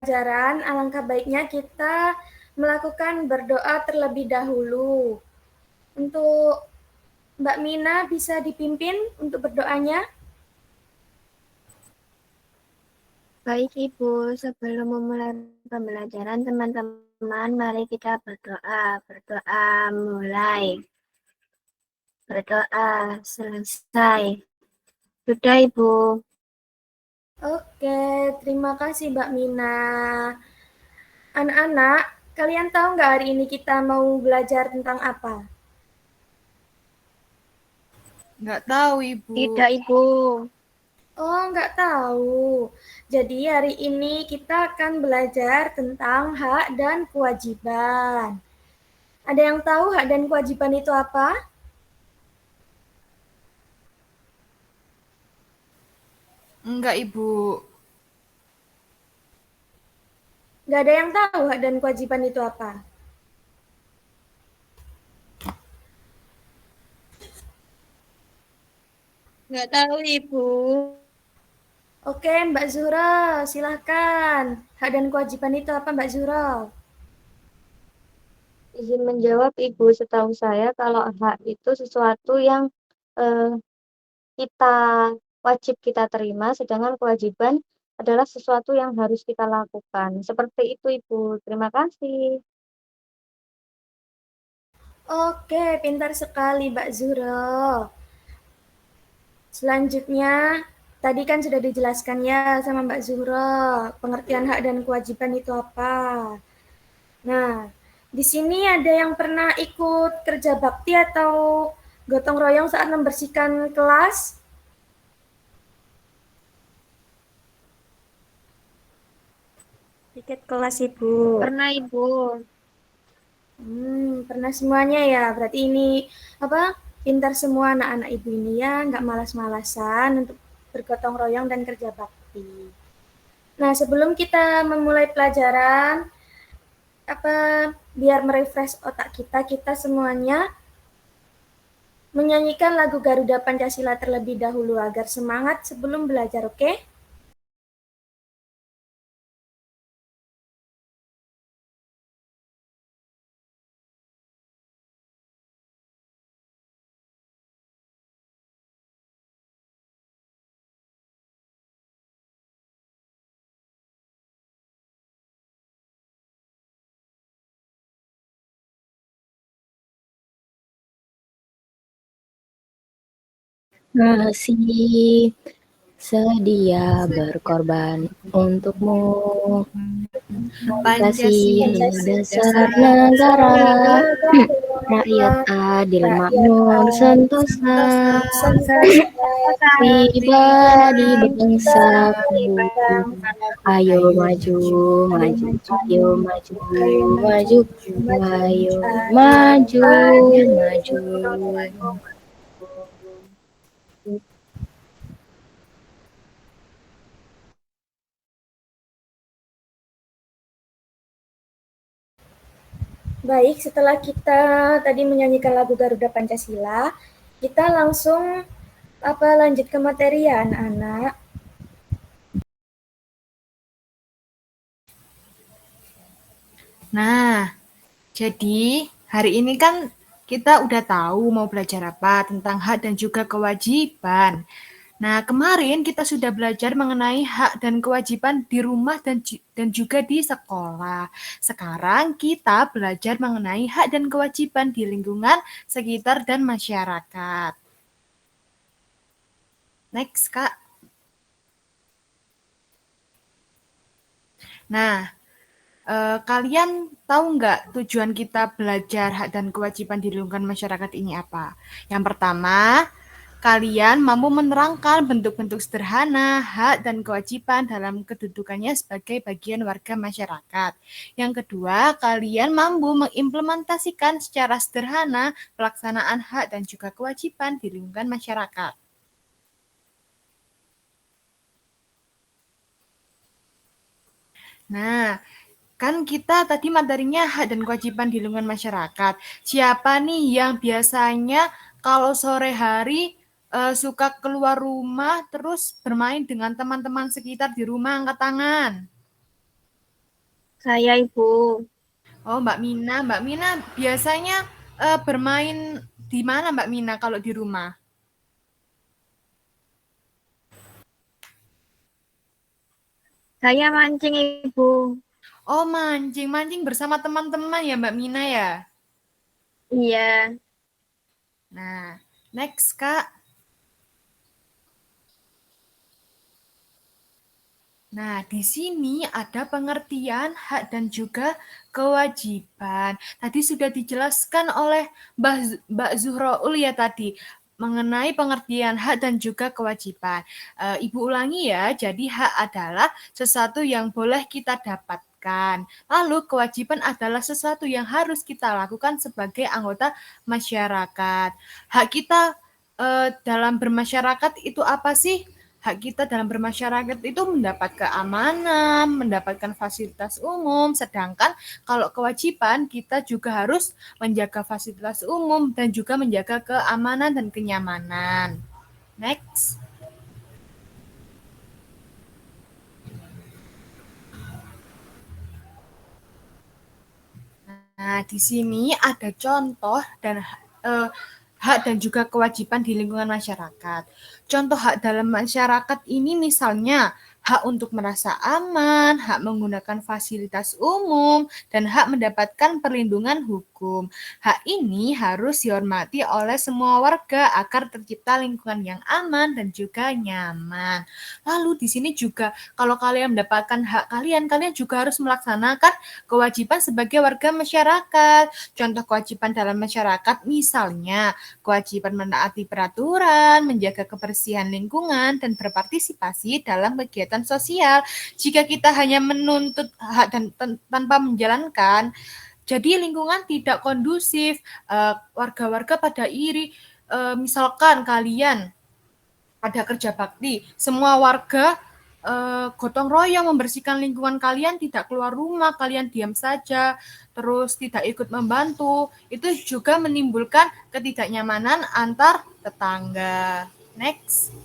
pelajaran, alangkah baiknya kita melakukan berdoa terlebih dahulu. Untuk Mbak Mina bisa dipimpin untuk berdoanya? Baik Ibu, sebelum memulai pembelajaran teman-teman, mari kita berdoa. Berdoa mulai, berdoa selesai. Sudah Ibu. Oke, terima kasih Mbak Mina. Anak-anak, kalian tahu nggak hari ini kita mau belajar tentang apa? Nggak tahu, Ibu. Tidak Ibu. Oh, nggak tahu. Jadi hari ini kita akan belajar tentang hak dan kewajiban. Ada yang tahu hak dan kewajiban itu apa? Enggak, Ibu. Nggak ada yang tahu hak dan kewajiban itu apa? Nggak tahu Ibu. Oke, Mbak Zuhro, silahkan. Hak dan kewajiban itu apa, Mbak Zuhro? Izin menjawab Ibu, setahu saya kalau hak itu sesuatu yang eh, kita wajib kita terima, sedangkan kewajiban adalah sesuatu yang harus kita lakukan. Seperti itu Ibu. Terima kasih. Oke, pintar sekali, Mbak Zuhro. Selanjutnya, tadi kan sudah dijelaskan ya sama Mbak Zuhro, pengertian hak dan kewajiban itu apa. Nah, di sini ada yang pernah ikut kerja bakti atau gotong royong saat membersihkan kelas? Tiket kelas Ibu. Pernah Ibu. Pernah semuanya ya. Berarti ini apa? Pintar semua anak-anak ibu ini ya, nggak malas-malasan untuk bergotong royong dan kerja bakti. Nah, sebelum kita memulai pelajaran, apa biar merefresh otak kita, kita semuanya menyanyikan lagu Garuda Pancasila terlebih dahulu agar semangat sebelum belajar, oke? Masih sedia berkorban untukmu. Pancasila dasar negara, rakyat adil makmur sentosa, pribadi bangsaku. Ayo maju, maju, ayo maju, maju, ayo maju, maju. Baik, setelah kita tadi menyanyikan lagu Garuda Pancasila, kita langsung lanjut ke materi ya anak-anak. Nah, jadi hari ini kan kita udah tahu mau belajar apa tentang hak dan juga kewajiban. Nah, kemarin kita sudah belajar mengenai hak dan kewajiban di rumah dan juga di sekolah. Sekarang kita belajar mengenai hak dan kewajiban di lingkungan sekitar dan masyarakat. Next, Kak. Nah, kalian tahu nggak tujuan kita belajar hak dan kewajiban di lingkungan masyarakat ini apa? Yang pertama, kalian mampu menerangkan bentuk-bentuk sederhana hak dan kewajiban dalam kedudukannya sebagai bagian warga masyarakat. Yang kedua, kalian mampu mengimplementasikan secara sederhana pelaksanaan hak dan juga kewajiban di lingkungan masyarakat. Nah, kan kita tadi materinya hak dan kewajiban di lingkungan masyarakat. Siapa nih yang biasanya kalau sore hari suka keluar rumah terus bermain dengan teman-teman sekitar di rumah, angkat tangan. Saya, Ibu. Oh, Mbak Mina. Mbak Mina biasanya bermain di mana Mbak Mina kalau di rumah? Saya mancing, Ibu. Oh, mancing. Mancing bersama teman-teman ya Mbak Mina ya? Iya. Nah, next Kak. Nah, di sini ada pengertian hak dan juga kewajiban. Tadi sudah dijelaskan oleh Mbak Zuhroul ya tadi mengenai pengertian hak dan juga kewajiban. Ibu ulangi ya, jadi hak adalah sesuatu yang boleh kita dapatkan. Lalu kewajiban adalah sesuatu yang harus kita lakukan sebagai anggota masyarakat. Hak kita dalam bermasyarakat itu apa sih? Hak kita dalam bermasyarakat itu mendapat keamanan, mendapatkan fasilitas umum, sedangkan kalau kewajiban kita juga harus menjaga fasilitas umum dan juga menjaga keamanan dan kenyamanan. Next. Nah, di sini ada contoh dan hak dan juga kewajiban di lingkungan masyarakat. Contoh hak dalam masyarakat ini misalnya hak untuk merasa aman, hak menggunakan fasilitas umum, dan hak mendapatkan perlindungan hukum. Hak ini harus dihormati oleh semua warga agar tercipta lingkungan yang aman dan juga nyaman. Lalu di sini juga kalau kalian mendapatkan hak kalian, kalian juga harus melaksanakan kewajiban sebagai warga masyarakat. Contoh kewajiban dalam masyarakat misalnya kewajiban menaati peraturan, menjaga kebersihan lingkungan, dan berpartisipasi dalam kegiatan sosial. Jika kita hanya menuntut hak dan tanpa menjalankan, jadi lingkungan tidak kondusif, warga-warga pada iri. Misalkan kalian ada kerja bakti, semua warga gotong royong membersihkan lingkungan kalian, tidak keluar rumah, kalian diam saja, terus tidak ikut membantu, itu juga menimbulkan ketidaknyamanan antar tetangga. Next.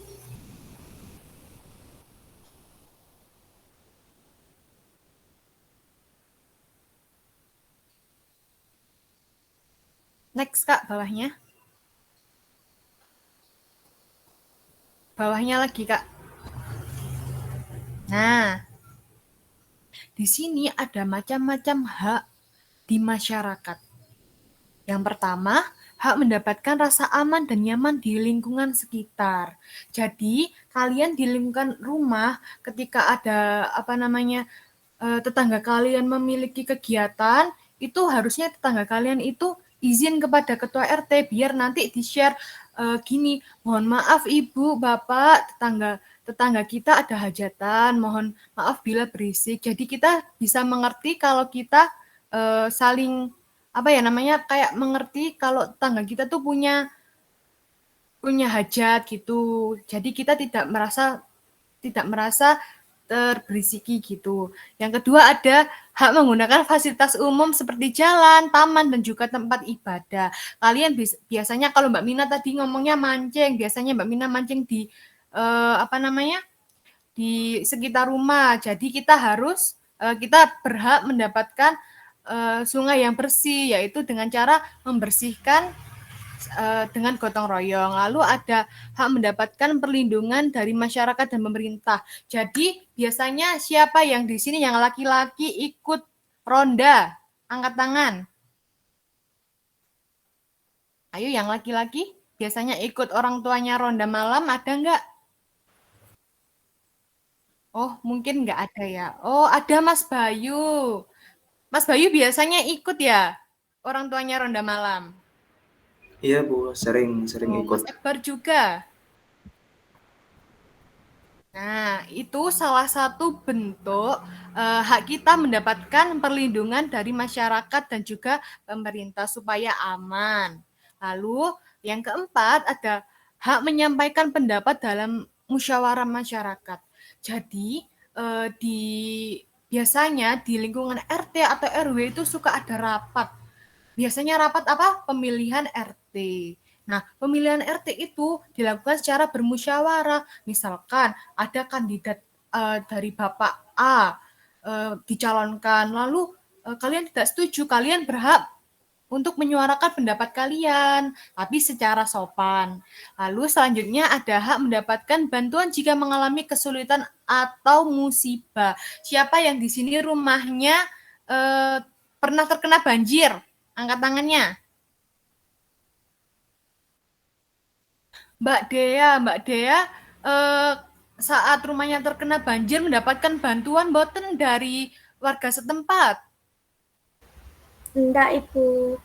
Next Kak, bawahnya. Bawahnya lagi Kak. Nah, di sini ada macam-macam hak di masyarakat. Yang pertama, hak mendapatkan rasa aman dan nyaman di lingkungan sekitar. Jadi, kalian di lingkungan rumah ketika ada tetangga kalian memiliki kegiatan, itu harusnya tetangga kalian itu izin kepada ketua RT biar nanti di-share gini, mohon maaf Ibu, Bapak, tetangga kita ada hajatan, mohon maaf bila berisik. Jadi kita bisa mengerti kalau kita saling kayak mengerti kalau tetangga kita tuh punya hajat gitu. Jadi kita tidak merasa terberisiki gitu. Yang kedua ada hak menggunakan fasilitas umum seperti jalan, taman, dan juga tempat ibadah. Kalian biasanya kalau Mbak Mina tadi ngomongnya mancing, biasanya Mbak Mina mancing di di sekitar rumah. Jadi kita berhak mendapatkan sungai yang bersih, yaitu dengan cara membersihkan dengan gotong royong. Lalu ada hak mendapatkan perlindungan dari masyarakat dan pemerintah. Jadi biasanya siapa yang di sini yang laki-laki ikut ronda? Angkat tangan. Ayo yang laki-laki biasanya ikut orang tuanya ronda malam, ada nggak? Oh, mungkin nggak ada ya. Oh, ada Mas Bayu. Mas Bayu biasanya ikut ya orang tuanya ronda malam. Iya Bu, sering ikut. Mas Akbar juga. Nah, itu salah satu bentuk hak kita mendapatkan perlindungan dari masyarakat dan juga pemerintah supaya aman. Lalu yang keempat ada hak menyampaikan pendapat dalam musyawarah masyarakat. Jadi biasanya di lingkungan RT atau RW itu suka ada rapat. Biasanya rapat apa? Pemilihan RT. Nah, pemilihan RT itu dilakukan secara bermusyawarah. Misalkan ada kandidat dari Bapak A, dicalonkan, lalu kalian tidak setuju, kalian berhak untuk menyuarakan pendapat kalian, tapi secara sopan. Lalu selanjutnya ada hak mendapatkan bantuan jika mengalami kesulitan atau musibah. Siapa yang di sini rumahnya pernah terkena banjir? Angkat tangannya. Mbak Dea saat rumahnya terkena banjir mendapatkan bantuan boten dari warga setempat? Enggak, Ibu.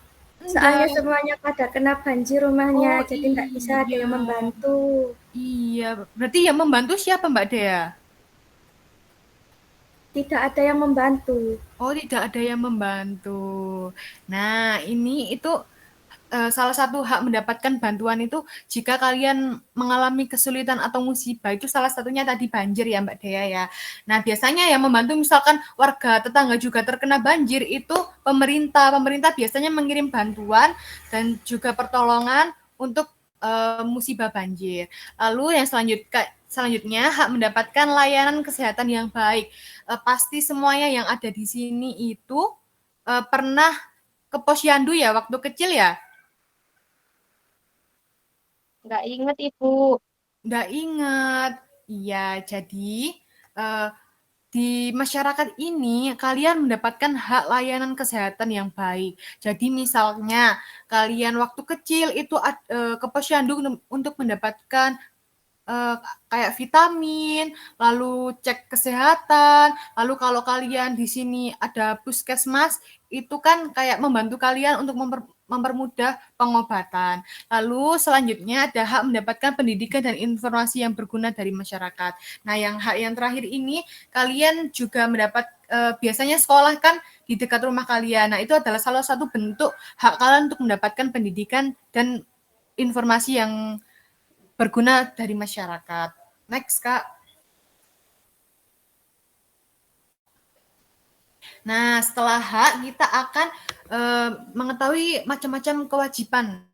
Soalnya semuanya pada kena banjir rumahnya, jadi enggak bisa ada yang membantu. Iya, berarti yang membantu siapa Mbak Dea? Tidak ada yang membantu. Oh, tidak ada yang membantu. Nah, ini itu salah satu hak mendapatkan bantuan itu jika kalian mengalami kesulitan atau musibah, itu salah satunya tadi banjir ya Mbak Dea ya. Nah, biasanya yang membantu misalkan warga tetangga juga terkena banjir itu pemerintah. Pemerintah biasanya mengirim bantuan dan juga pertolongan untuk musibah banjir. Lalu yang selanjutnya hak mendapatkan layanan kesehatan yang baik. Pasti semuanya yang ada di sini itu pernah ke posyandu ya waktu kecil ya? Nggak inget, Ibu. Nggak ingat. Iya, jadi di masyarakat ini kalian mendapatkan hak layanan kesehatan yang baik. Jadi misalnya kalian waktu kecil itu ke posyandu untuk mendapatkan kayak vitamin, lalu cek kesehatan, lalu kalau kalian di sini ada puskesmas, itu kan kayak membantu kalian untuk mempermudah pengobatan. Lalu selanjutnya ada hak mendapatkan pendidikan dan informasi yang berguna dari masyarakat. Nah, hak yang terakhir ini kalian juga mendapat biasanya sekolah kan di dekat rumah kalian. Nah, itu adalah salah satu bentuk hak kalian untuk mendapatkan pendidikan dan informasi yang berguna dari masyarakat. Next, Kak. Nah, setelah hak, kita akan mengetahui macam-macam kewajiban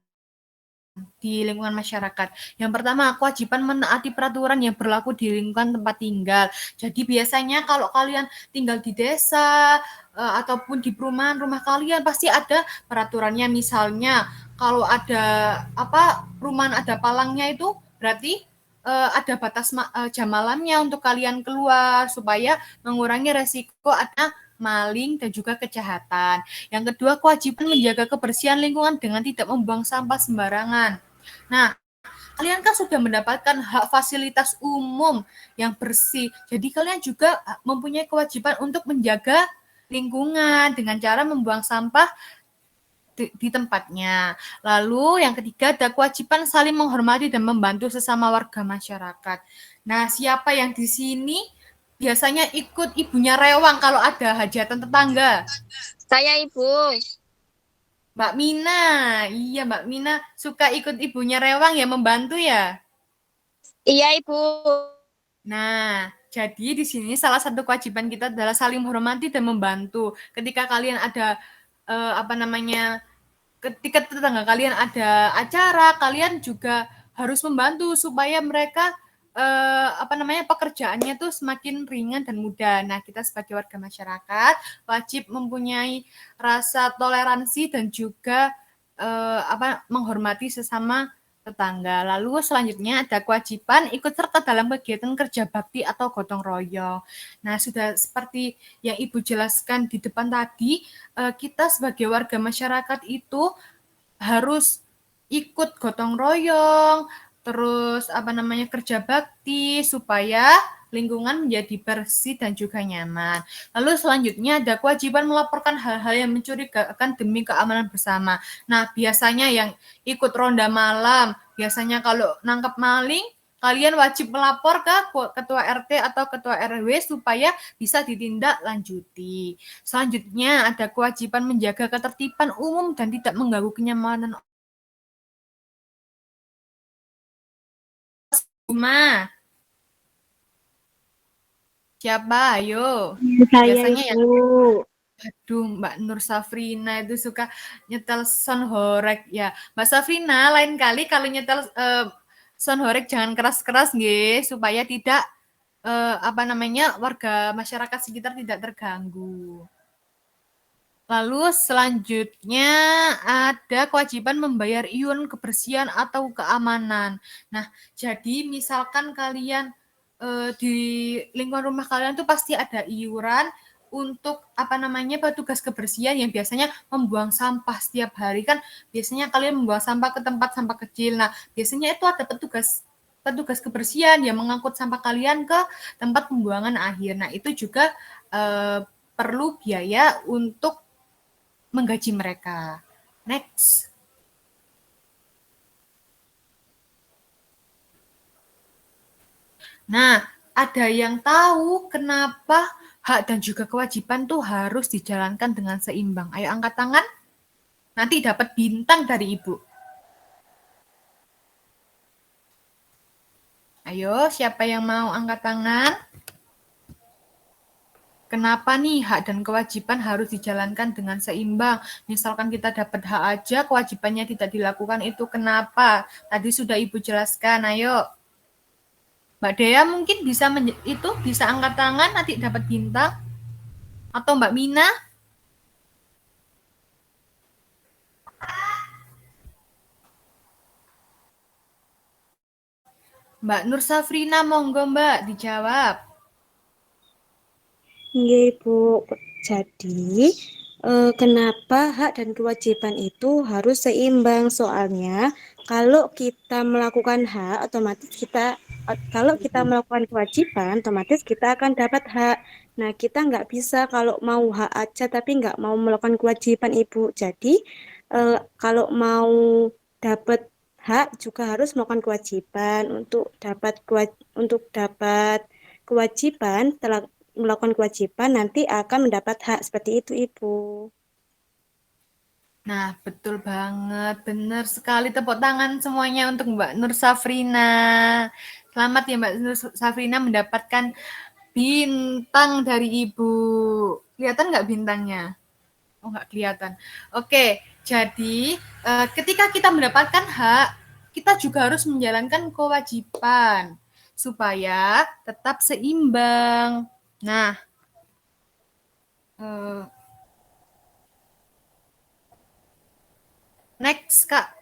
di lingkungan masyarakat. Yang pertama, kewajiban menaati peraturan yang berlaku di lingkungan tempat tinggal. Jadi biasanya kalau kalian tinggal di desa ataupun di perumahan rumah kalian pasti ada peraturannya. Misalnya kalau ada perumahan ada palangnya itu berarti ada batas jam malamnya untuk kalian keluar supaya mengurangi resiko ada maling dan juga kejahatan. Yang kedua, kewajiban menjaga kebersihan lingkungan dengan tidak membuang sampah sembarangan. Nah, kalian kan sudah mendapatkan hak fasilitas umum yang bersih. Jadi kalian juga mempunyai kewajiban untuk menjaga lingkungan dengan cara membuang sampah di tempatnya. Lalu yang ketiga ada kewajiban saling menghormati dan membantu sesama warga masyarakat. Nah, siapa yang di sini biasanya ikut ibunya rewang kalau ada hajatan tetangga? Saya, Ibu. Mbak Mina, iya Mbak Mina suka ikut ibunya rewang ya, membantu ya? Iya, Ibu. Nah, jadi di sini salah satu kewajiban kita adalah saling menghormati dan membantu. Ketika kalian ada ketika tetangga kalian ada acara, kalian juga harus membantu supaya mereka pekerjaannya tuh semakin ringan dan mudah. Nah, kita sebagai warga masyarakat wajib mempunyai rasa toleransi dan juga menghormati sesama tetangga. Lalu selanjutnya ada kewajiban ikut serta dalam kegiatan kerja bakti atau gotong royong. Nah, sudah seperti yang Ibu jelaskan di depan tadi, kita sebagai warga masyarakat itu harus ikut gotong royong, terus kerja bakti supaya lingkungan menjadi bersih dan juga nyaman. Lalu selanjutnya ada kewajiban melaporkan hal-hal yang mencurigakan demi keamanan bersama. Nah, biasanya yang ikut ronda malam, biasanya kalau nangkep maling, kalian wajib melapor ke ketua RT atau ketua RW supaya bisa ditindaklanjuti. Selanjutnya ada kewajiban menjaga ketertiban umum dan tidak mengganggu kenyamanan rumah. Siapa? Ayo. Saya, Biasanya yang Ibu. aduh, Mbak Nur Safrina itu suka nyetel sound horeg ya. Mbak Safrina, lain kali kalau nyetel sound horeg jangan keras-keras nggih, supaya tidak warga masyarakat sekitar tidak terganggu. Lalu selanjutnya ada kewajiban membayar iuran kebersihan atau keamanan. Nah, jadi misalkan kalian di lingkungan rumah kalian tuh pasti ada iuran untuk petugas kebersihan yang biasanya membuang sampah setiap hari. Kan biasanya kalian membuang sampah ke tempat sampah kecil. Nah, biasanya itu ada petugas kebersihan yang mengangkut sampah kalian ke tempat pembuangan akhir. Nah, itu juga perlu biaya untuk menggaji mereka. Next. Nah, ada yang tahu kenapa hak dan juga kewajiban tuh harus dijalankan dengan seimbang? Ayo angkat tangan. Nanti dapat bintang dari Ibu. Ayo, siapa yang mau angkat tangan? Kenapa nih hak dan kewajiban harus dijalankan dengan seimbang? Misalkan kita dapat hak aja, kewajibannya tidak dilakukan, itu kenapa? Tadi sudah Ibu jelaskan, ayo. Mbak Dea mungkin bisa bisa angkat tangan, nanti dapat bintang. Atau Mbak Mina? Mbak Nur Safrina, monggo Mbak, dijawab. Iya, Ibu. Jadi, kenapa hak dan kewajiban itu harus seimbang? Soalnya, kalau kita melakukan hak, kalau kita melakukan kewajiban, otomatis kita akan dapat hak. Nah, kita nggak bisa kalau mau hak aja, tapi nggak mau melakukan kewajiban, Ibu. Jadi, kalau mau dapat hak juga harus melakukan kewajiban. Untuk dapat kewajiban, setelah melakukan kewajiban nanti akan mendapat hak, seperti itu, Ibu. Nah, betul banget. Benar sekali. Tepuk tangan semuanya untuk Mbak Nur Safrina. Selamat ya Mbak Nur Safrina mendapatkan bintang dari Ibu. Kelihatan nggak bintangnya? Oh, nggak kelihatan. Oke, jadi ketika kita mendapatkan hak, kita juga harus menjalankan kewajiban supaya tetap seimbang. Nah, next, Kak.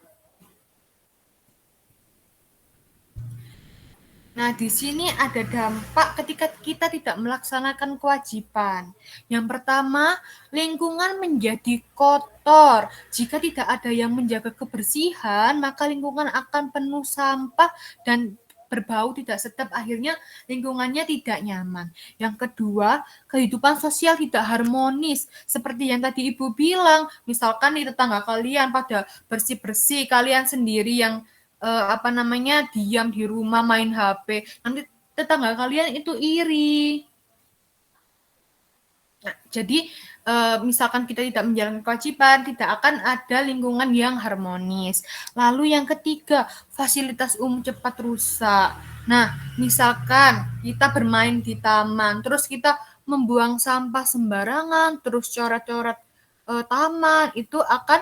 Nah, di sini ada dampak ketika kita tidak melaksanakan kewajiban. Yang pertama, lingkungan menjadi kotor. Jika tidak ada yang menjaga kebersihan, maka lingkungan akan penuh sampah dan berbau tidak sedap, akhirnya lingkungannya tidak nyaman. Yang kedua, kehidupan sosial tidak harmonis. Seperti yang tadi Ibu bilang, misalkan di tetangga kalian pada bersih-bersih, kalian sendiri yang diam di rumah main HP, nanti tetangga kalian itu iri. Nah, jadi misalkan kita tidak menjalankan kewajiban, tidak akan ada lingkungan yang harmonis. Lalu yang ketiga, fasilitas umum cepat rusak. Nah, misalkan kita bermain di taman, terus kita membuang sampah sembarangan, terus coret-coret taman, itu akan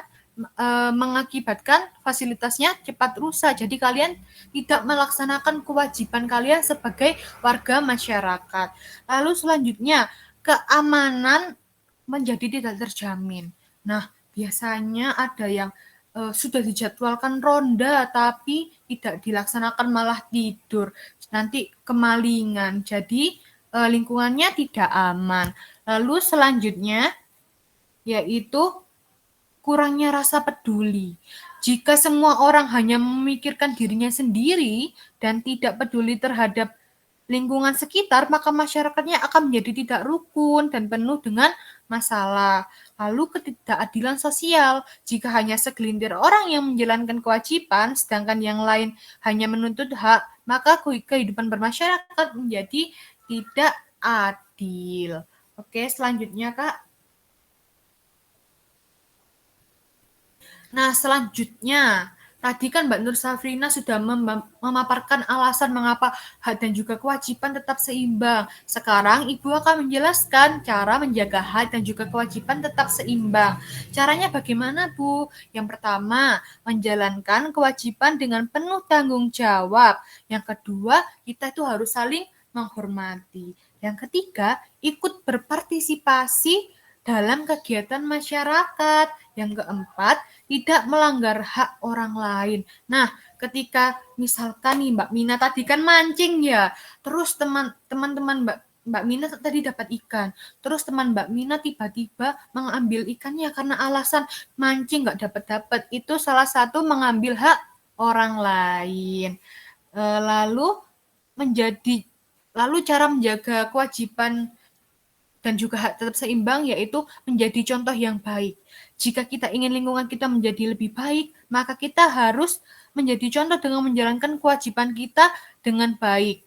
mengakibatkan fasilitasnya cepat rusak. Jadi kalian tidak melaksanakan kewajiban kalian sebagai warga masyarakat. Lalu selanjutnya, keamanan menjadi tidak terjamin. Nah, biasanya ada yang sudah dijadwalkan ronda tapi tidak dilaksanakan, malah tidur. Nanti kemalingan. Jadi lingkungannya tidak aman. Lalu selanjutnya yaitu kurangnya rasa peduli. Jika semua orang hanya memikirkan dirinya sendiri dan tidak peduli terhadap lingkungan sekitar, maka masyarakatnya akan menjadi tidak rukun dan penuh dengan masalah. Lalu ketidakadilan sosial. Jika hanya segelintir orang yang menjalankan kewajiban, sedangkan yang lain hanya menuntut hak, maka kehidupan bermasyarakat menjadi tidak adil. Oke, selanjutnya Kak. Nah, selanjutnya, tadi kan Mbak Nur Safrina sudah memaparkan alasan mengapa hak dan juga kewajiban tetap seimbang. Sekarang Ibu akan menjelaskan cara menjaga hak dan juga kewajiban tetap seimbang. Caranya bagaimana, Bu? Yang pertama, menjalankan kewajiban dengan penuh tanggung jawab. Yang kedua, kita itu harus saling menghormati. Yang ketiga, ikut berpartisipasi dalam kegiatan masyarakat. Yang keempat, tidak melanggar hak orang lain. Nah, ketika misalkan nih Mbak Mina tadi kan mancing ya, terus teman-teman Mbak Mina tadi dapat ikan, terus teman Mbak Mina tiba-tiba mengambil ikannya karena alasan mancing nggak dapat-dapat, itu salah satu mengambil hak orang lain. Lalu cara menjaga kewajiban dan juga hak tetap seimbang yaitu menjadi contoh yang baik. Jika kita ingin lingkungan kita menjadi lebih baik, maka kita harus menjadi contoh dengan menjalankan kewajiban kita dengan baik.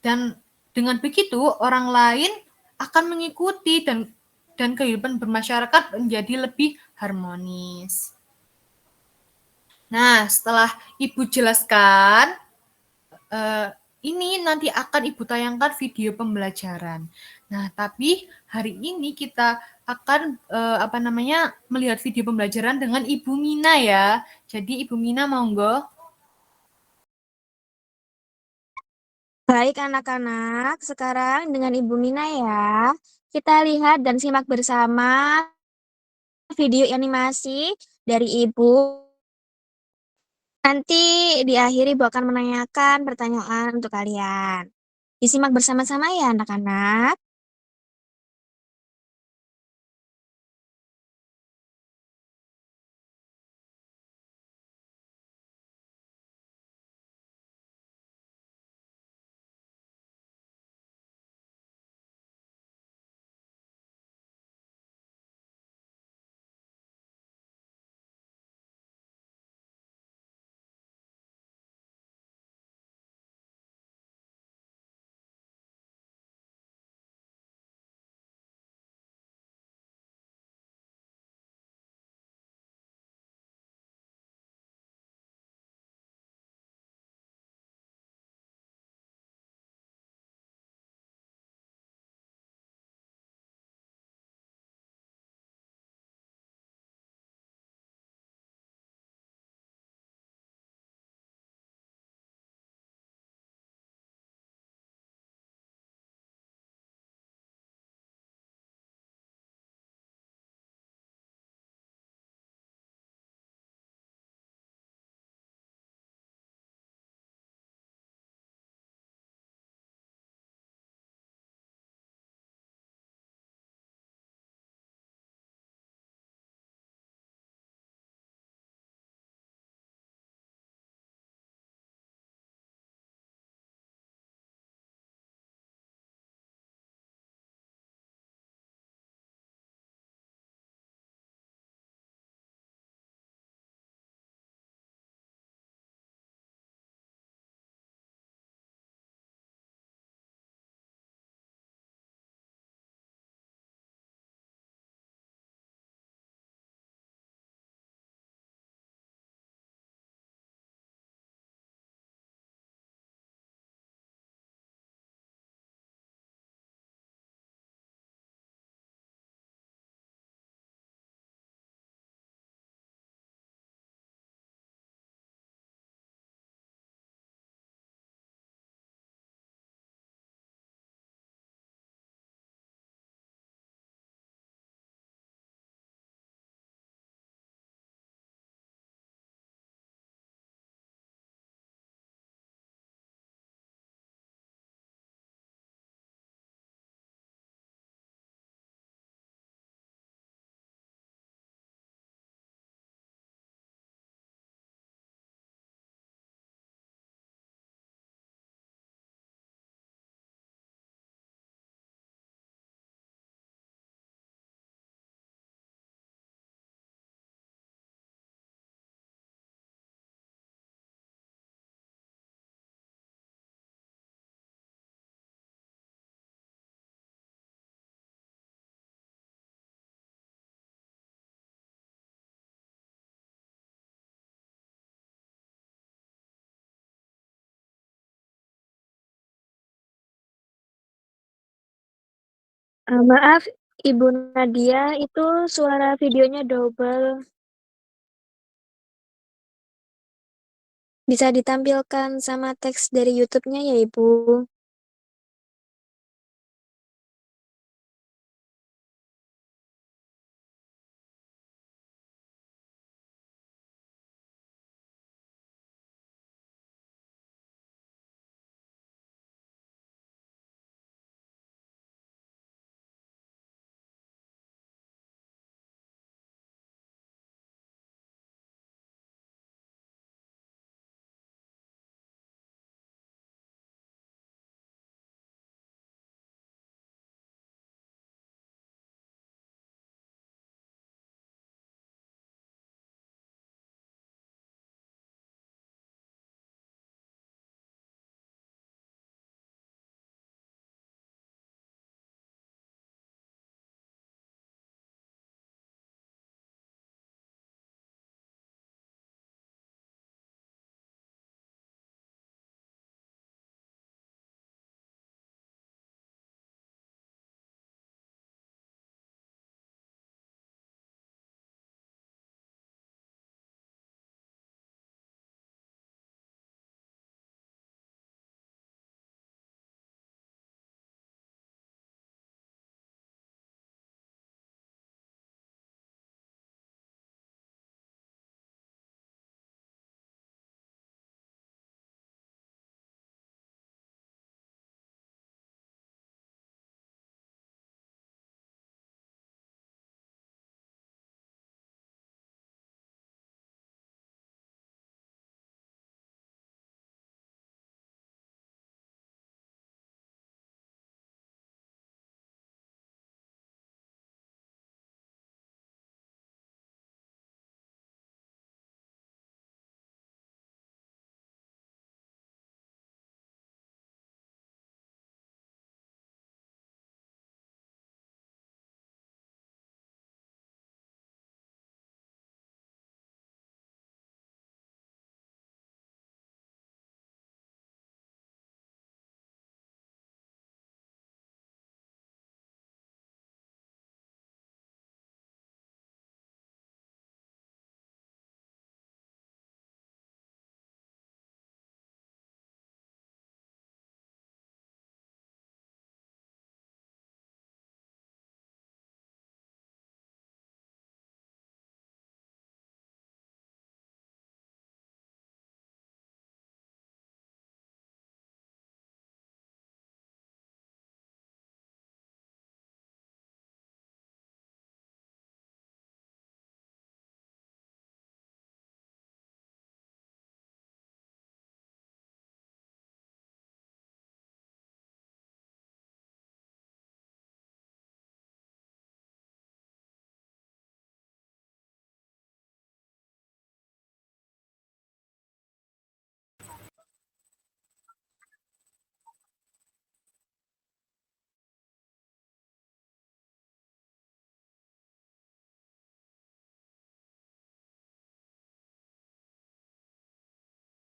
Dan dengan begitu orang lain akan mengikuti dan kehidupan bermasyarakat menjadi lebih harmonis. Nah, setelah Ibu jelaskan, ini nanti akan Ibu tayangkan video pembelajaran. Nah, tapi hari ini kita akan melihat video pembelajaran dengan Ibu Mina ya. Jadi Ibu Mina monggo. Baik anak-anak, sekarang dengan Ibu Mina ya, kita lihat dan simak bersama video animasi dari Ibu. Nanti di akhir Ibu akan menanyakan pertanyaan untuk kalian. Disimak bersama-sama ya anak-anak. Maaf, Ibu Nadia, itu suara videonya double. Bisa ditampilkan sama teks dari YouTube-nya ya, Ibu?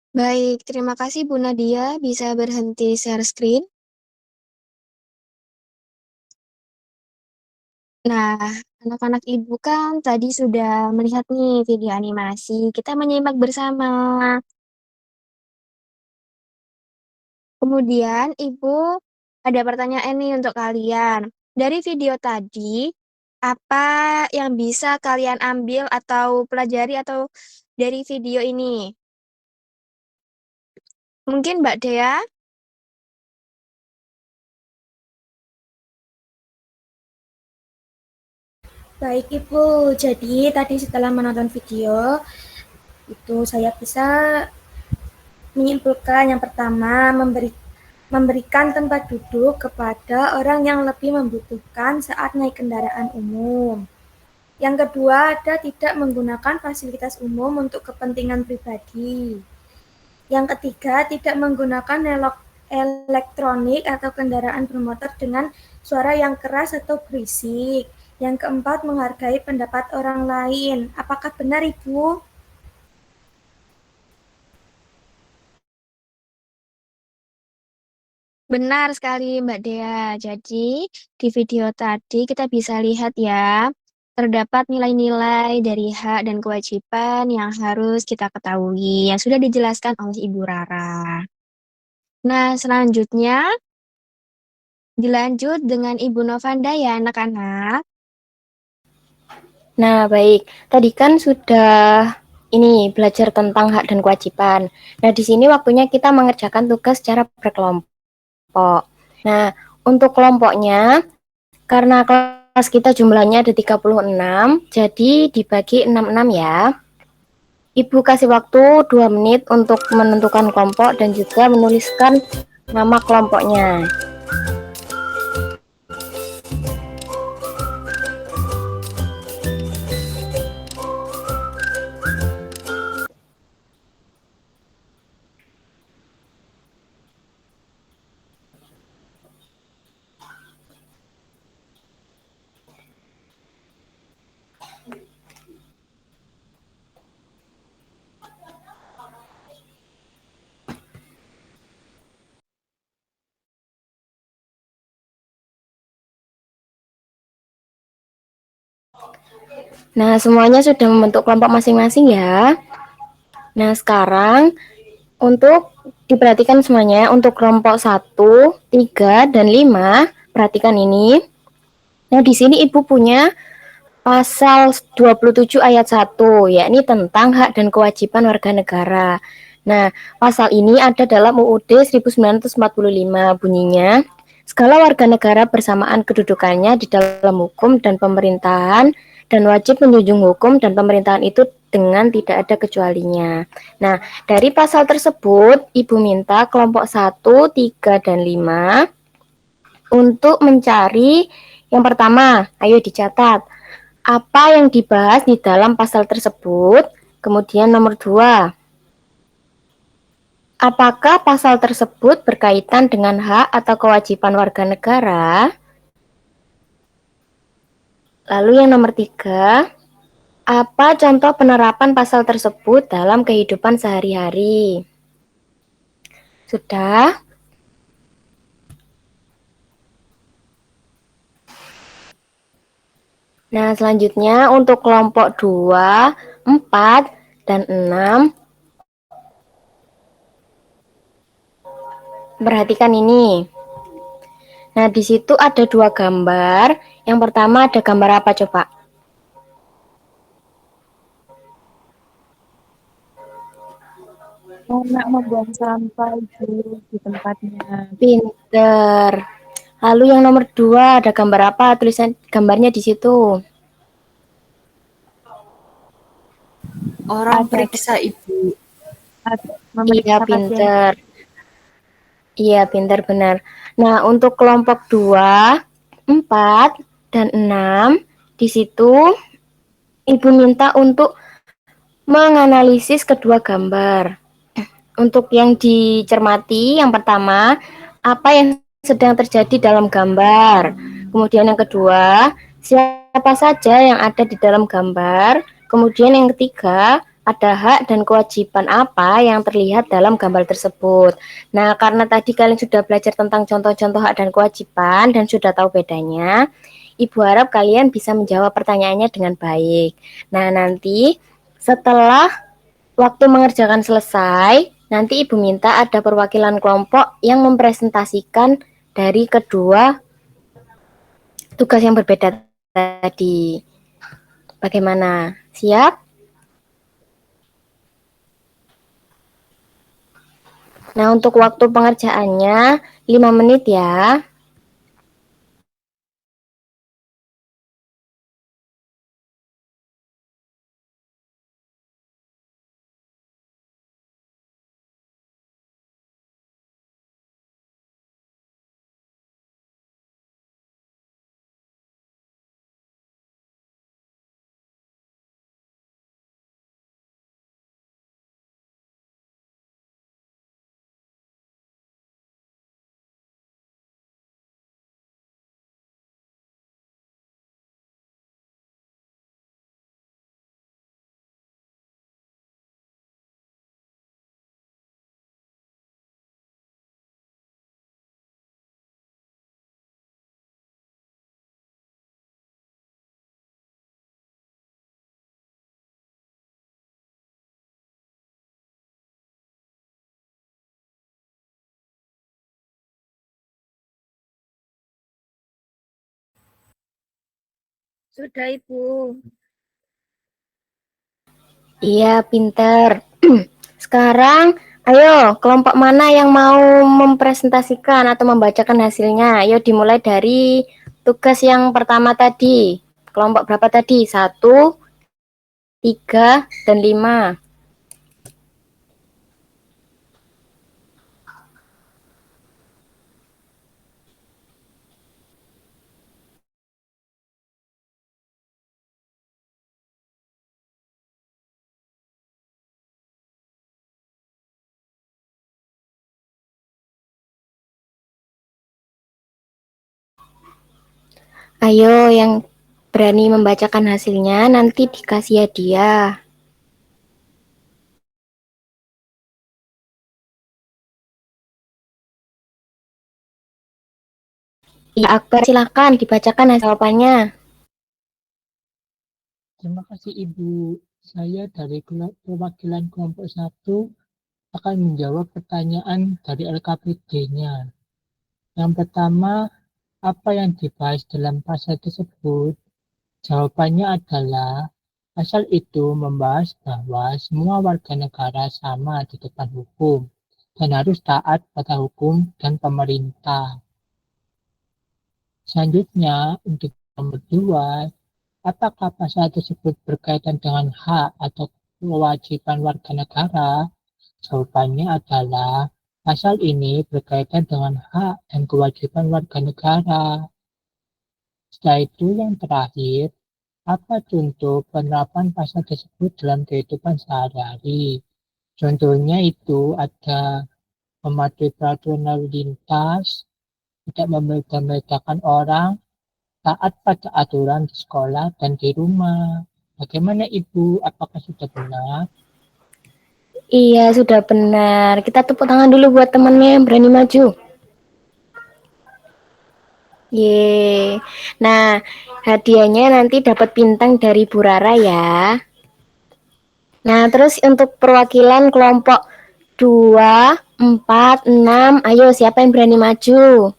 Baik, terima kasih Bu Nadia. Bisa berhenti share screen. Nah, anak-anak Ibu kan tadi sudah melihat nih video animasi. Kita menyimak bersama. Kemudian Ibu ada pertanyaan nih untuk kalian. Dari video tadi, apa yang bisa kalian ambil atau pelajari atau dari video ini? Mungkin Mbak Dea? Baik Ibu, jadi tadi setelah menonton video, itu saya bisa menyimpulkan yang pertama, memberikan tempat duduk kepada orang yang lebih membutuhkan saat naik kendaraan umum. Yang kedua, ada tidak menggunakan fasilitas umum untuk kepentingan pribadi. Yang ketiga, tidak menggunakan elektronik atau kendaraan bermotor dengan suara yang keras atau berisik. Yang keempat, menghargai pendapat orang lain. Apakah benar, Ibu? Benar sekali Mbak Dea. Jadi di video tadi kita bisa lihat ya, terdapat nilai-nilai dari hak dan kewajiban yang harus kita ketahui, yang sudah dijelaskan oleh Ibu Rara. Nah, selanjutnya dilanjut dengan Ibu Novanda ya anak-anak. Nah, baik. Tadi kan sudah ini belajar tentang hak dan kewajiban. Nah, di sini waktunya kita mengerjakan tugas secara berkelompok. Nah, untuk kelompoknya, karena kelas kita jumlahnya ada 36, jadi dibagi 66 ya. Ibu kasih waktu 2 menit untuk menentukan kelompok dan juga menuliskan nama kelompoknya. Nah, semuanya sudah membentuk kelompok masing-masing ya. Nah, sekarang untuk diperhatikan semuanya, untuk kelompok 1, 3, dan 5, perhatikan ini. Nah, di sini Ibu punya pasal 27 ayat 1, yakni tentang hak dan kewajiban warga negara. Nah, pasal ini ada dalam UUD 1945, bunyinya, segala warga negara bersamaan kedudukannya di dalam hukum dan pemerintahan dan wajib menjunjung hukum dan pemerintahan itu dengan tidak ada kecualinya. Nah, dari pasal tersebut, Ibu minta kelompok 1, 3, dan 5 untuk mencari yang pertama, ayo dicatat, apa yang dibahas di dalam pasal tersebut. Kemudian nomor 2, apakah pasal tersebut berkaitan dengan hak atau kewajiban warga negara? Lalu yang nomor 3, apa contoh penerapan pasal tersebut dalam kehidupan sehari-hari? Sudah? Nah, selanjutnya untuk kelompok 2, 4, dan 6, perhatikan ini. Nah, di situ ada 2 gambar. Yang pertama ada gambar apa coba? Anak membuang sampah di tempatnya. Pinter. Lalu yang nomor 2 ada gambar apa? Tulisan gambarnya di situ. Orang periksa Ibu. Iya, pinter. Iya, pinter benar. Nah, untuk kelompok 2, 4, dan 6, di situ Ibu minta untuk menganalisis kedua gambar. Untuk yang dicermati, yang pertama, apa yang sedang terjadi dalam gambar. Kemudian yang kedua, siapa saja yang ada di dalam gambar. Kemudian yang ketiga, ada hak dan kewajiban apa yang terlihat dalam gambar tersebut. Nah, karena tadi kalian sudah belajar tentang contoh-contoh hak dan kewajiban dan sudah tahu bedanya, Ibu harap kalian bisa menjawab pertanyaannya dengan baik. Nah, nanti setelah waktu mengerjakan selesai, nanti Ibu minta ada perwakilan kelompok yang mempresentasikan dari kedua tugas yang berbeda tadi. Bagaimana? Siap? Nah, untuk waktu pengerjaannya 5 menit ya. Sudah, Ibu. Iya, pinter. Sekarang, ayo, kelompok mana yang mau mempresentasikan atau membacakan hasilnya? Ayo dimulai dari tugas yang pertama tadi. Kelompok berapa tadi? 1, 3, dan 5. Ayo, yang berani membacakan hasilnya nanti dikasih hadiah. Ya, Akbar, silakan dibacakan hasil jawabannya. Terima kasih Ibu. Saya dari perwakilan kelompok 1 akan menjawab pertanyaan dari LKPD-nya. Yang pertama, apa yang dibahas dalam pasal tersebut? Jawabannya adalah pasal itu membahas bahwa semua warga negara sama di depan hukum dan harus taat pada hukum dan pemerintah. Selanjutnya, untuk nomor 2, apakah pasal tersebut berkaitan dengan hak atau kewajiban warga negara? Jawabannya adalah pasal ini berkaitan dengan hak dan kewajiban warga negara. Setelah itu yang terakhir, apa contoh penerapan pasal tersebut dalam kehidupan sehari-hari? Contohnya itu ada mematuhi peraturan lalu lintas, tidak membedakan orang, taat pada aturan di sekolah dan di rumah. Bagaimana Ibu? Apakah sudah benar? Iya, sudah benar. Kita tepuk tangan dulu buat temannya yang berani maju. Ye. Nah, hadiahnya nanti dapat bintang dari Bu Rara ya. Nah, terus untuk perwakilan kelompok 2, 4, 6, ayo siapa yang berani maju?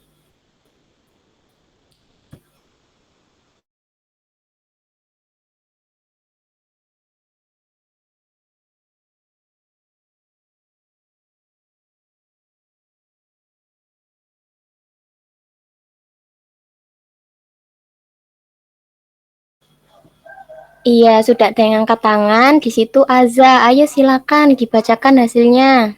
Iya, sudah ada yang angkat tangan. Di situ Aza. Ayo silakan dibacakan hasilnya.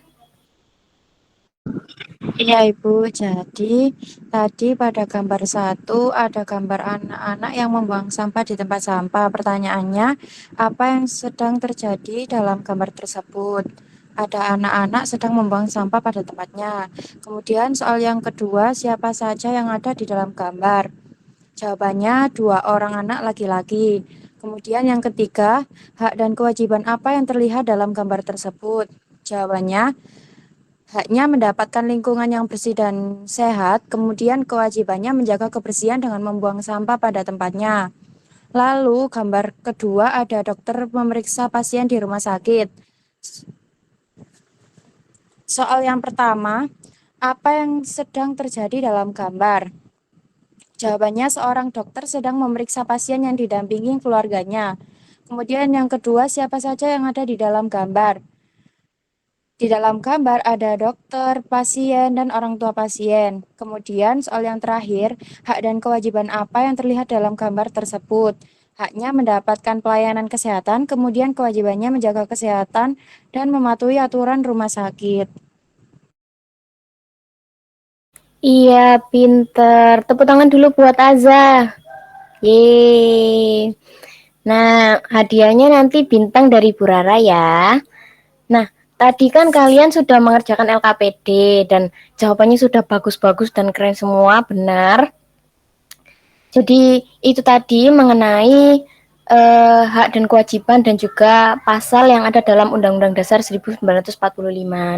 Iya Ibu, jadi tadi pada gambar 1 ada gambar anak-anak yang membuang sampah di tempat sampah. Pertanyaannya, apa yang sedang terjadi dalam gambar tersebut? Ada anak-anak sedang membuang sampah pada tempatnya. Kemudian soal yang kedua, siapa saja yang ada di dalam gambar? Jawabannya 2 orang anak laki-laki. Kemudian yang ketiga, hak dan kewajiban apa yang terlihat dalam gambar tersebut? Jawabannya, haknya mendapatkan lingkungan yang bersih dan sehat, kemudian kewajibannya menjaga kebersihan dengan membuang sampah pada tempatnya. Lalu gambar kedua ada dokter memeriksa pasien di rumah sakit. Soal yang pertama, apa yang sedang terjadi dalam gambar? Jawabannya seorang dokter sedang memeriksa pasien yang didampingi keluarganya. Kemudian yang kedua, siapa saja yang ada di dalam gambar? Di dalam gambar ada dokter, pasien, dan orang tua pasien. Kemudian soal yang terakhir, hak dan kewajiban apa yang terlihat dalam gambar tersebut? Haknya mendapatkan pelayanan kesehatan, kemudian kewajibannya menjaga kesehatan dan mematuhi aturan rumah sakit. Iya, pinter. Tepuk tangan dulu buat Azza. Yeay. Nah, hadiahnya nanti bintang dari Bu Rara ya. Nah, tadi kan kalian sudah mengerjakan LKPD dan jawabannya sudah bagus-bagus dan keren semua, benar. Jadi itu tadi mengenai hak dan kewajiban dan juga pasal yang ada dalam Undang-Undang Dasar 1945.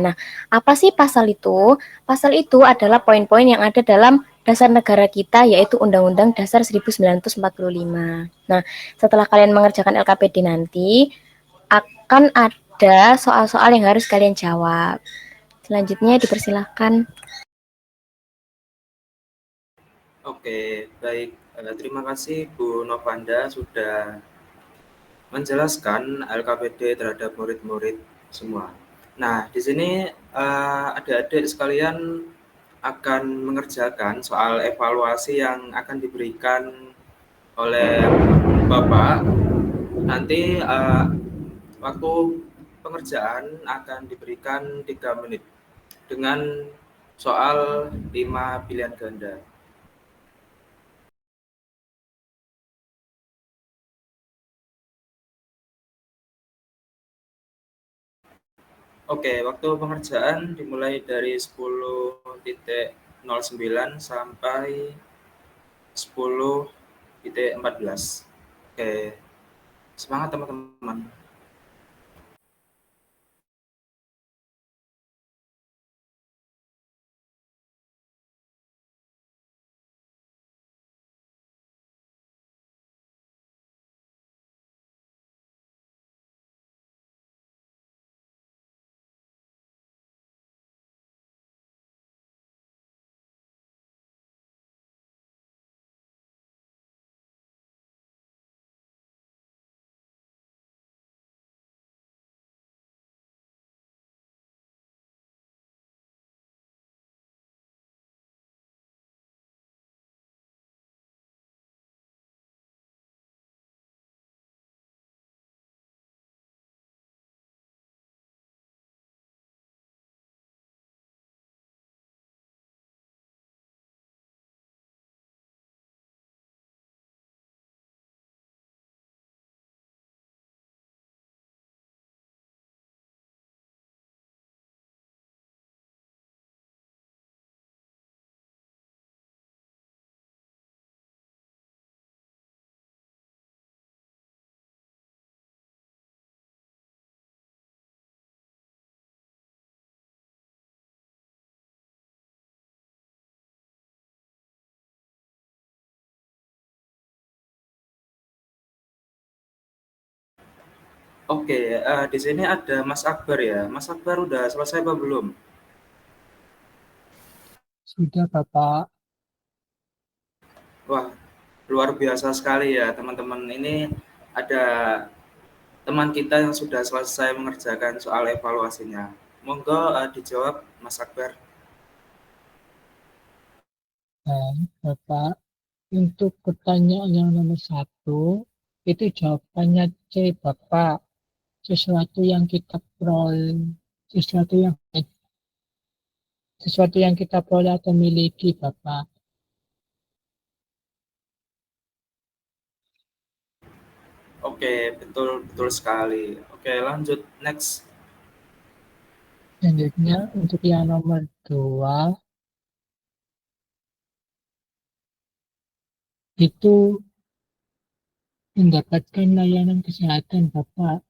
Nah, apa sih pasal itu? Pasal itu adalah poin-poin yang ada dalam dasar negara kita, yaitu Undang-Undang Dasar 1945. Nah, setelah kalian mengerjakan LKPD nanti, akan ada soal-soal yang harus kalian jawab. Selanjutnya dipersilahkan. Oke, baik. Terima kasih Bu Novanda sudah menjelaskan LKPD terhadap murid-murid semua. Nah, di sini adik-adik sekalian akan mengerjakan soal evaluasi yang akan diberikan oleh Bapak. Nanti waktu pengerjaan akan diberikan 3 menit dengan soal 5 pilihan ganda. Oke, waktu pengerjaan dimulai dari 10.09 sampai 10.14. Oke, semangat teman-teman. Oke, di sini ada Mas Akbar ya. Mas Akbar udah selesai apa belum? Sudah, Bapak. Wah, luar biasa sekali ya teman-teman. Ini ada teman kita yang sudah selesai mengerjakan soal evaluasinya. Monggo dijawab Mas Akbar. Dan Bapak, untuk pertanyaan yang nomor 1, itu jawabannya C, Bapak. Sesuatu yang kita peroleh, sesuatu yang kita peroleh atau miliki, Bapak. Oke, betul betul sekali. Oke, lanjut next. Selanjutnya untuk yang nomor 2, itu Mendapatkan layanan kesehatan, Bapak.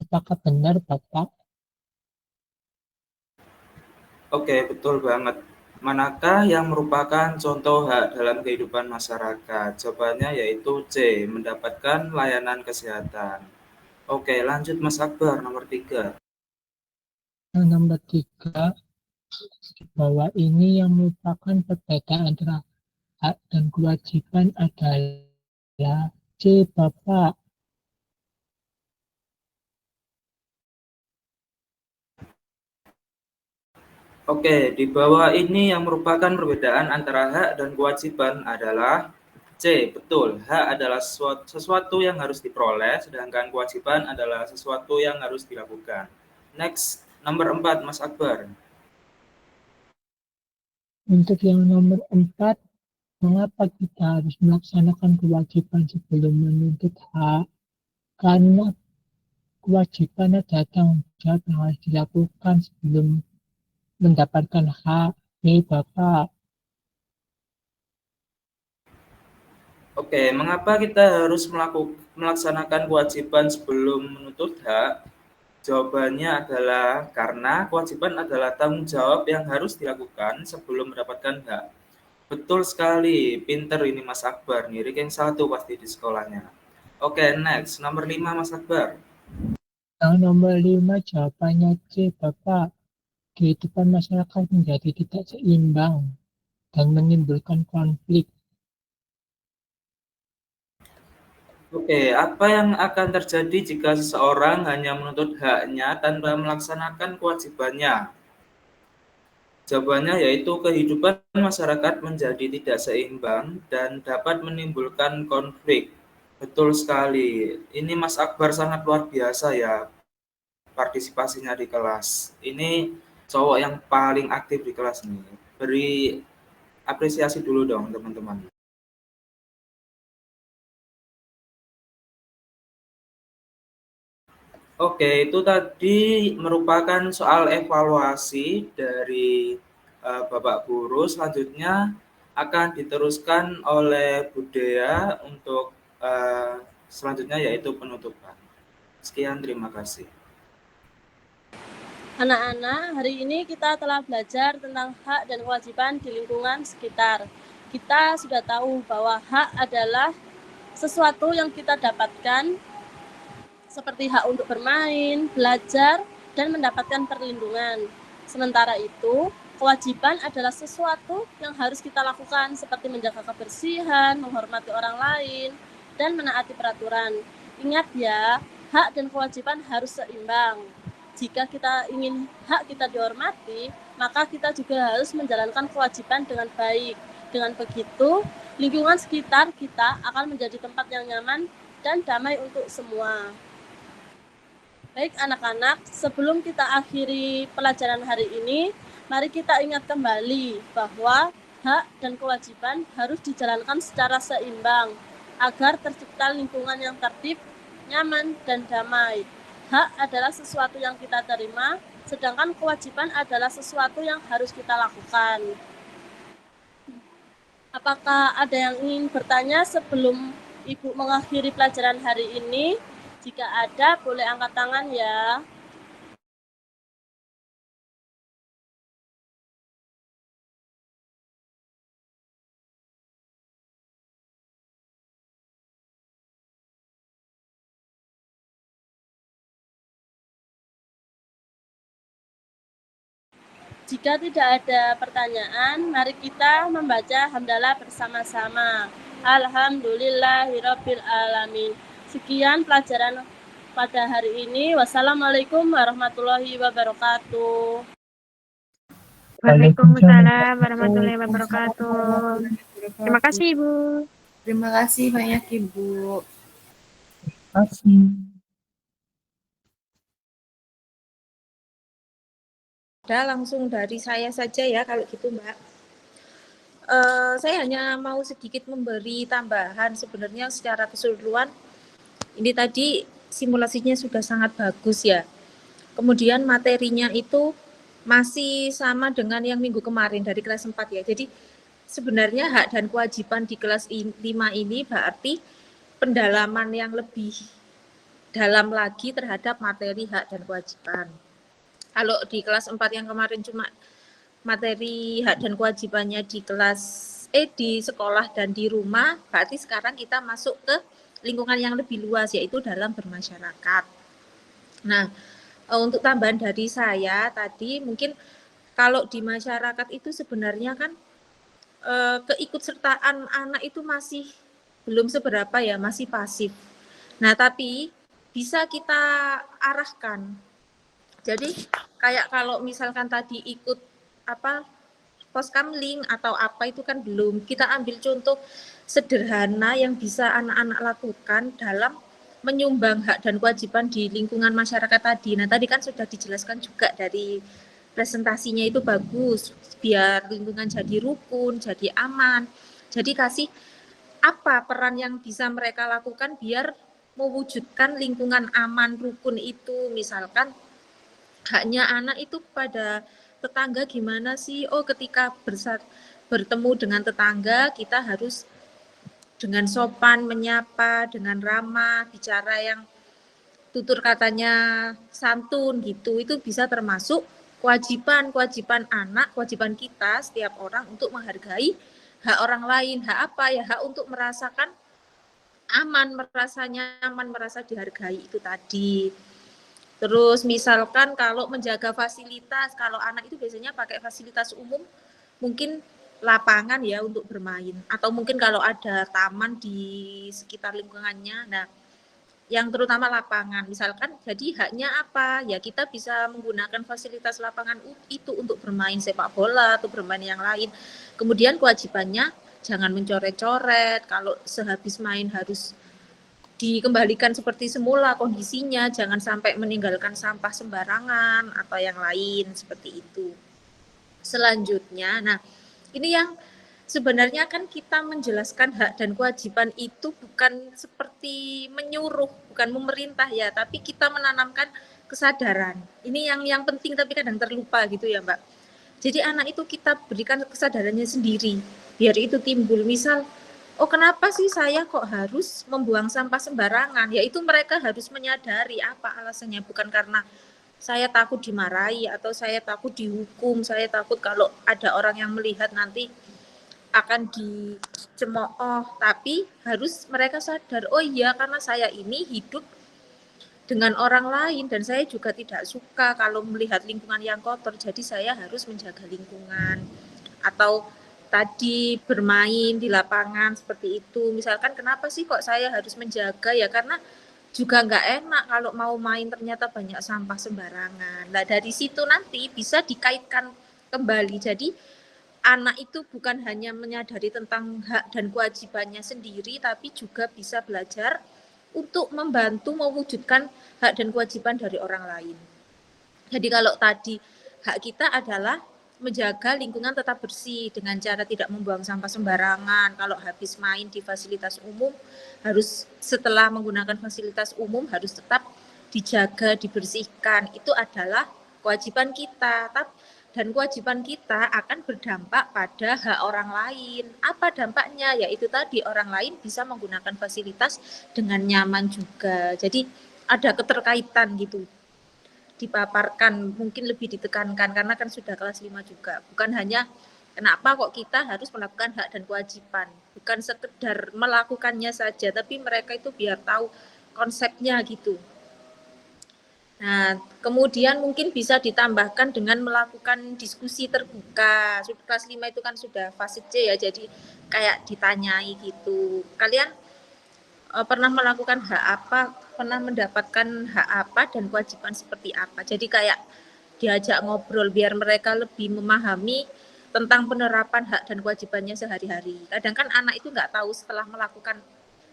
Apakah benar, Bapak? Oke, betul banget. Manakah yang merupakan contoh hak dalam kehidupan masyarakat? Jawabannya yaitu C, mendapatkan layanan kesehatan. Oke, lanjut Mas Akbar, nomor 3. Yang nomor 3, bahwa ini yang merupakan perbedaan antara hak dan kewajiban adalah C, Bapak. Oke, di bawah ini yang merupakan perbedaan antara hak dan kewajiban adalah C, betul. Hak adalah sesuatu yang harus diperoleh, sedangkan kewajiban adalah sesuatu yang harus dilakukan. Next, nomor 4, Mas Akbar. Untuk yang nomor 4, mengapa kita harus melaksanakan kewajiban sebelum menuntut hak? Karena kewajiban adalah tanggung jawab yang harus dilakukan sebelum mendapatkan hak. Bapak. Oke, mengapa kita harus melaksanakan kewajiban sebelum menuntut hak? Jawabannya adalah karena kewajiban adalah tanggung jawab yang harus dilakukan sebelum mendapatkan hak. Betul sekali, pinter ini Mas Akbar nih, ranking 1 pasti di sekolahnya. Oke, next, nomor 5 Mas Akbar. Yang nomor 5 jawabannya C, Bapak. Kehidupan masyarakat menjadi tidak seimbang dan menimbulkan konflik. Oke, apa yang akan terjadi jika seseorang hanya menuntut haknya tanpa melaksanakan kewajibannya? Jawabannya yaitu kehidupan masyarakat menjadi tidak seimbang dan dapat menimbulkan konflik. Betul sekali. Ini Mas Akbar sangat luar biasa ya partisipasinya di kelas. Ini cowok yang paling aktif di kelas nih. Beri apresiasi dulu dong teman-teman. Oke, itu tadi merupakan soal evaluasi dari Bapak Guru. Selanjutnya akan diteruskan oleh Bu Dea untuk selanjutnya yaitu penutupan. Sekian, terima kasih. Anak-anak, hari ini kita telah belajar tentang hak dan kewajiban di lingkungan sekitar. Kita sudah tahu bahwa hak adalah sesuatu yang kita dapatkan seperti hak untuk bermain, belajar, dan mendapatkan perlindungan. Sementara itu, kewajiban adalah sesuatu yang harus kita lakukan seperti menjaga kebersihan, menghormati orang lain, dan menaati peraturan. Ingat ya, hak dan kewajiban harus seimbang. Jika kita ingin hak kita dihormati, maka kita juga harus menjalankan kewajiban dengan baik. Dengan begitu, lingkungan sekitar kita akan menjadi tempat yang nyaman dan damai untuk semua. Baik anak-anak, sebelum kita akhiri pelajaran hari ini, mari kita ingat kembali bahwa hak dan kewajiban harus dijalankan secara seimbang agar tercipta lingkungan yang tertib, nyaman, dan damai. Hak adalah sesuatu yang kita terima, sedangkan kewajiban adalah sesuatu yang harus kita lakukan. Apakah ada yang ingin bertanya sebelum Ibu mengakhiri pelajaran hari ini? Jika ada, boleh angkat tangan ya. Jika tidak ada pertanyaan, mari kita membaca hamdalah bersama-sama. Alhamdulillahirabbil alamin. Sekian pelajaran pada hari ini. Wassalamualaikum warahmatullahi wabarakatuh. Waalaikumsalam warahmatullahi wabarakatuh. Terima kasih, Ibu. Terima kasih banyak Ibu. Terima kasih. Langsung dari saya saja ya kalau gitu Mbak. Saya hanya mau sedikit memberi tambahan sebenarnya secara keseluruhan. Ini tadi simulasinya sudah sangat bagus ya. Kemudian materinya itu masih sama dengan yang minggu kemarin dari kelas 4 ya. Jadi sebenarnya hak dan kewajiban di kelas 5 ini berarti pendalaman yang lebih dalam lagi terhadap materi hak dan kewajiban. Kalau di kelas 4 yang kemarin cuma materi hak dan kewajibannya di sekolah dan di rumah, berarti sekarang kita masuk ke lingkungan yang lebih luas, yaitu dalam bermasyarakat. Nah, untuk tambahan dari saya tadi, mungkin kalau di masyarakat itu sebenarnya kan keikutsertaan anak itu masih belum seberapa ya, masih pasif. Nah, tapi bisa kita arahkan. Jadi kayak kalau misalkan tadi ikut poskamling atau apa itu kan belum. Kita ambil contoh sederhana yang bisa anak-anak lakukan dalam menyumbang hak dan kewajiban di lingkungan masyarakat tadi. Nah, tadi kan sudah dijelaskan juga dari presentasinya itu bagus, biar lingkungan jadi rukun, jadi aman. Jadi kasih apa peran yang bisa mereka lakukan biar mewujudkan lingkungan aman, rukun itu. Misalkan haknya anak itu pada tetangga gimana sih? Oh, ketika bertemu dengan tetangga, kita harus dengan sopan menyapa, dengan ramah, bicara yang tutur katanya santun gitu. Itu bisa termasuk kewajiban anak, kewajiban kita setiap orang untuk menghargai hak orang lain. Hak apa ya? Hak untuk merasakan aman, merasa nyaman, merasa dihargai itu tadi. Terus misalkan kalau menjaga fasilitas, kalau anak itu biasanya pakai fasilitas umum, mungkin lapangan ya untuk bermain, atau mungkin kalau ada taman di sekitar lingkungannya. Nah, yang terutama lapangan, misalkan jadi haknya apa? Ya kita bisa menggunakan fasilitas lapangan itu untuk bermain sepak bola atau bermain yang lain. Kemudian kewajibannya jangan mencoret-coret, kalau sehabis main harus dikembalikan seperti semula kondisinya, jangan sampai meninggalkan sampah sembarangan atau yang lain seperti itu. Selanjutnya, nah ini yang sebenarnya kan kita menjelaskan hak dan kewajiban itu bukan seperti menyuruh, bukan memerintah ya, tapi kita menanamkan kesadaran. Ini yang penting tapi kadang terlupa gitu ya Mbak. Jadi anak itu kita berikan kesadarannya sendiri, biar itu timbul. Misal, oh kenapa sih saya kok harus membuang sampah sembarangan? Yaitu mereka harus menyadari apa alasannya, bukan karena saya takut dimarahi atau saya takut dihukum, saya takut kalau ada orang yang melihat nanti akan dicemooh, tapi harus mereka sadar, oh iya karena saya ini hidup dengan orang lain dan saya juga tidak suka kalau melihat lingkungan yang kotor, jadi saya harus menjaga lingkungan. Atau tadi bermain di lapangan seperti itu, misalkan kenapa sih kok saya harus menjaga ya, karena juga nggak enak kalau mau main ternyata banyak sampah sembarangan. Nah dari situ nanti bisa dikaitkan kembali, jadi anak itu bukan hanya menyadari tentang hak dan kewajibannya sendiri, tapi juga bisa belajar untuk membantu mewujudkan hak dan kewajiban dari orang lain. Jadi kalau tadi hak kita adalah menjaga lingkungan tetap bersih dengan cara tidak membuang sampah sembarangan. Kalau habis main di fasilitas umum, harus setelah menggunakan fasilitas umum harus tetap dijaga, dibersihkan. Itu adalah kewajiban kita. Dan kewajiban kita akan berdampak pada hak orang lain. Apa dampaknya? Yaitu tadi orang lain bisa menggunakan fasilitas dengan nyaman juga. Jadi ada keterkaitan gitu. Dipaparkan, mungkin lebih ditekankan karena kan sudah kelas 5 juga. Bukan hanya kenapa kok kita harus melakukan hak dan kewajiban. Bukan sekedar melakukannya saja, tapi mereka itu biar tahu konsepnya gitu. Nah, kemudian mungkin bisa ditambahkan dengan melakukan diskusi terbuka. Kelas 5 itu kan sudah fase C ya, jadi kayak ditanyai gitu. Kalian pernah melakukan hak apa, pernah mendapatkan hak apa dan kewajiban seperti apa. Jadi kayak diajak ngobrol biar mereka lebih memahami tentang penerapan hak dan kewajibannya sehari-hari. Kadang kan anak itu nggak tahu setelah melakukan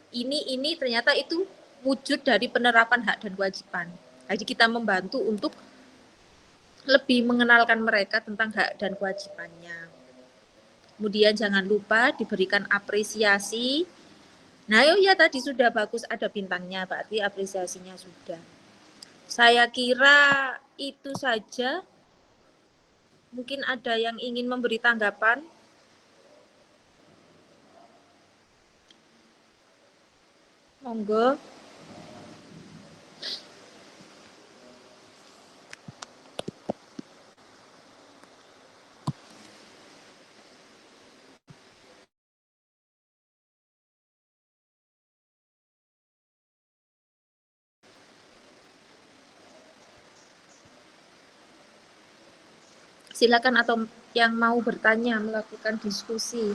ini ternyata itu wujud dari penerapan hak dan kewajiban. Jadi kita membantu untuk lebih mengenalkan mereka tentang hak dan kewajibannya. Kemudian jangan lupa diberikan apresiasi. Nah ya tadi sudah bagus ada bintangnya, berarti apresiasinya sudah. Saya kira itu saja. Mungkin ada yang ingin memberi tanggapan? Monggo. Silakan atau yang mau bertanya, melakukan diskusi.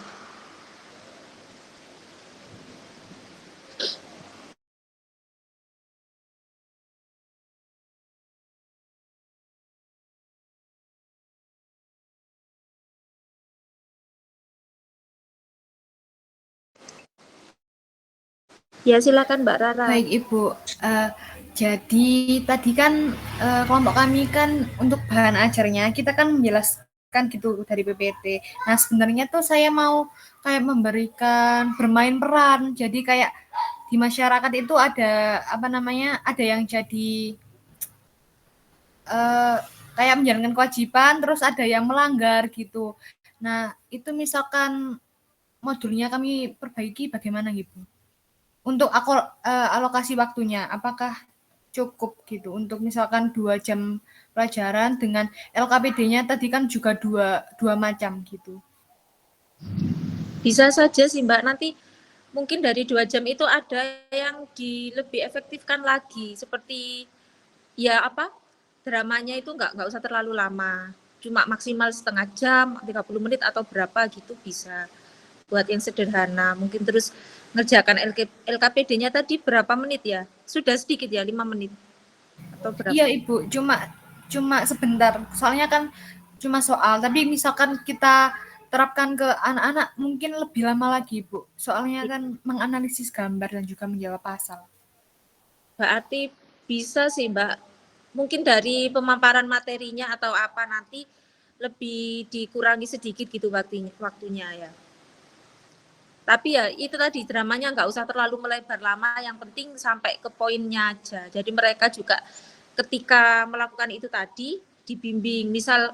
Ya, silakan Mbak Rara. Baik Ibu, jadi tadi kan kelompok kami kan untuk bahan ajarnya kita kan menjelaskan gitu dari PPT. Nah sebenarnya tuh saya mau kayak memberikan bermain peran. Jadi kayak di masyarakat itu ada apa namanya, ada yang jadi kayak menjalankan kewajiban, terus ada yang melanggar gitu. Nah itu misalkan modulnya kami perbaiki bagaimana gitu? Untuk alokasi waktunya, apakah cukup gitu untuk misalkan 2 jam pelajaran dengan LKPD-nya tadi kan juga dua macam gitu. Bisa saja sih Mbak, nanti mungkin dari 2 jam itu ada yang lebih efektifkan lagi, seperti ya apa, dramanya itu nggak usah terlalu lama, cuma maksimal setengah jam, 30 menit atau berapa gitu bisa. Buat yang sederhana, mungkin terus ngerjakan LKPD-nya tadi berapa menit ya? Sudah sedikit ya, 5 menit atau berapa? Iya Ibu, cuma sebentar. Soalnya kan cuma soal, tapi misalkan kita terapkan ke anak-anak mungkin lebih lama lagi, Bu. Soalnya kan menganalisis gambar dan juga menjawab pasal. Berarti bisa sih, Mbak. Mungkin dari pemaparan materinya atau apa nanti lebih dikurangi sedikit gitu waktunya ya. Tapi ya itu tadi dramanya nggak usah terlalu melebar lama, yang penting sampai ke poinnya aja. Jadi mereka juga ketika melakukan itu tadi dibimbing, misal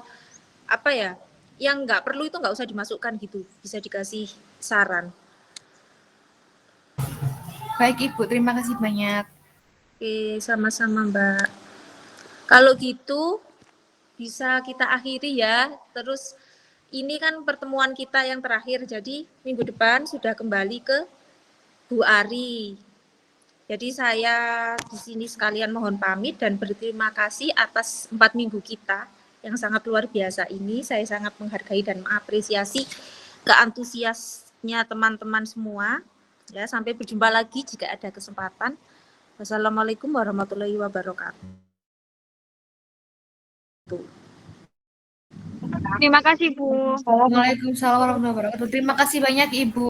apa ya, yang nggak perlu itu nggak usah dimasukkan gitu, bisa dikasih saran. Baik Ibu, terima kasih banyak. Oke, sama-sama Mbak. Kalau gitu bisa kita akhiri ya. Terus ini kan pertemuan kita yang terakhir, jadi minggu depan sudah kembali ke Bu Ari. Jadi saya di sini sekalian mohon pamit dan berterima kasih atas 4 minggu kita yang sangat luar biasa ini. Saya sangat menghargai dan mengapresiasi keantusiasnya teman-teman semua. Ya, sampai berjumpa lagi jika ada kesempatan. Wassalamualaikum warahmatullahi wabarakatuh. Terima kasih Bu. Waalaikumsalam warahmatullahi wabarakatuh. Terima kasih banyak Ibu.